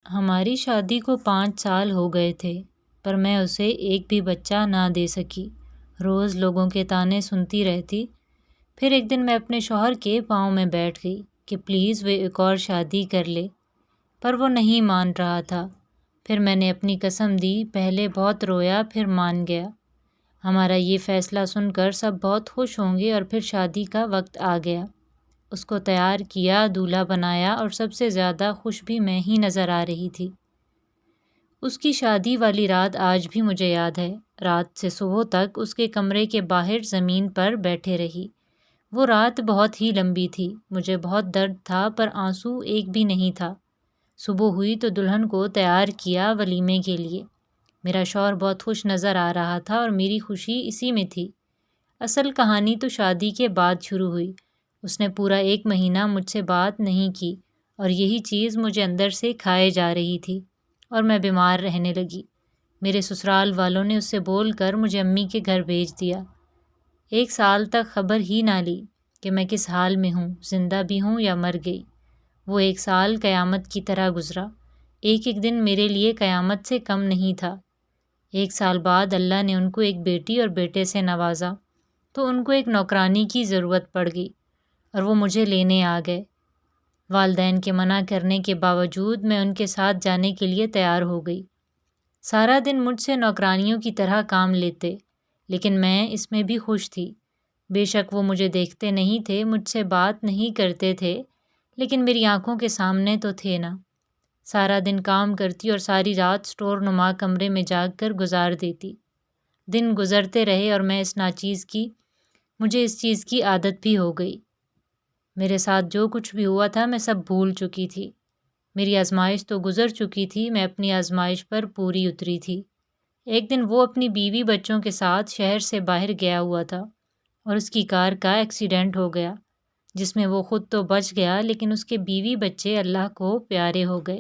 ہماری شادی کو 5 سال ہو گئے تھے، پر میں اسے ایک بھی بچہ نہ دے سکی۔ روز لوگوں کے طعنے سنتی رہتی۔ پھر ایک دن میں اپنے شوہر کے پاؤں میں بیٹھ گئی کہ پلیز وہ ایک اور شادی کر لے، پر وہ نہیں مان رہا تھا۔ پھر میں نے اپنی قسم دی، پہلے بہت رویا پھر مان گیا۔ ہمارا یہ فیصلہ سن کر سب بہت خوش ہوں گے، اور پھر شادی کا وقت آ گیا۔ اس کو تیار کیا، دولہا بنایا، اور سب سے زیادہ خوش بھی میں ہی نظر آ رہی تھی۔ اس کی شادی والی رات آج بھی مجھے یاد ہے۔ رات سے صبح تک اس کے کمرے کے باہر زمین پر بیٹھے رہی۔ وہ رات بہت ہی لمبی تھی۔ مجھے بہت درد تھا، پر آنسو ایک بھی نہیں تھا۔ صبح ہوئی تو دلہن کو تیار کیا ولیمے کے لیے۔ میرا شوہر بہت خوش نظر آ رہا تھا، اور میری خوشی اسی میں تھی۔ اصل کہانی تو شادی کے بعد شروع ہوئی۔ اس نے پورا 1 مہینہ مجھ سے بات نہیں کی، اور یہی چیز مجھے اندر سے کھائے جا رہی تھی، اور میں بیمار رہنے لگی۔ میرے سسرال والوں نے اس سے بول کر مجھے امی کے گھر بھیج دیا۔ 1 سال تک خبر ہی نہ لی کہ میں کس حال میں ہوں، زندہ بھی ہوں یا مر گئی۔ وہ 1 سال قیامت کی طرح گزرا۔ ایک ایک دن میرے لیے قیامت سے کم نہیں تھا۔ 1 سال بعد اللہ نے ان کو ایک بیٹی اور بیٹے سے نوازا، تو ان کو ایک نوکرانی کی ضرورت پڑ گئی، اور وہ مجھے لینے آ گئے۔ والدین کے منع کرنے کے باوجود میں ان کے ساتھ جانے کے لیے تیار ہو گئی۔ سارا دن مجھ سے نوکرانیوں کی طرح کام لیتے، لیکن میں اس میں بھی خوش تھی۔ بے شک وہ مجھے دیکھتے نہیں تھے، مجھ سے بات نہیں کرتے تھے، لیکن میری آنکھوں کے سامنے تو تھے نا۔ سارا دن کام کرتی اور ساری رات اسٹور نما کمرے میں جاگ کر گزار دیتی۔ دن گزرتے رہے اور مجھے اس چیز کی عادت بھی ہو گئی۔ میرے ساتھ جو کچھ بھی ہوا تھا میں سب بھول چکی تھی۔ میری آزمائش تو گزر چکی تھی، میں اپنی آزمائش پر پوری اتری تھی۔ ایک دن وہ اپنی بیوی بچوں کے ساتھ شہر سے باہر گیا ہوا تھا، اور اس کی کار کا ایکسیڈنٹ ہو گیا، جس میں وہ خود تو بچ گیا، لیکن اس کے بیوی بچے اللہ کو پیارے ہو گئے۔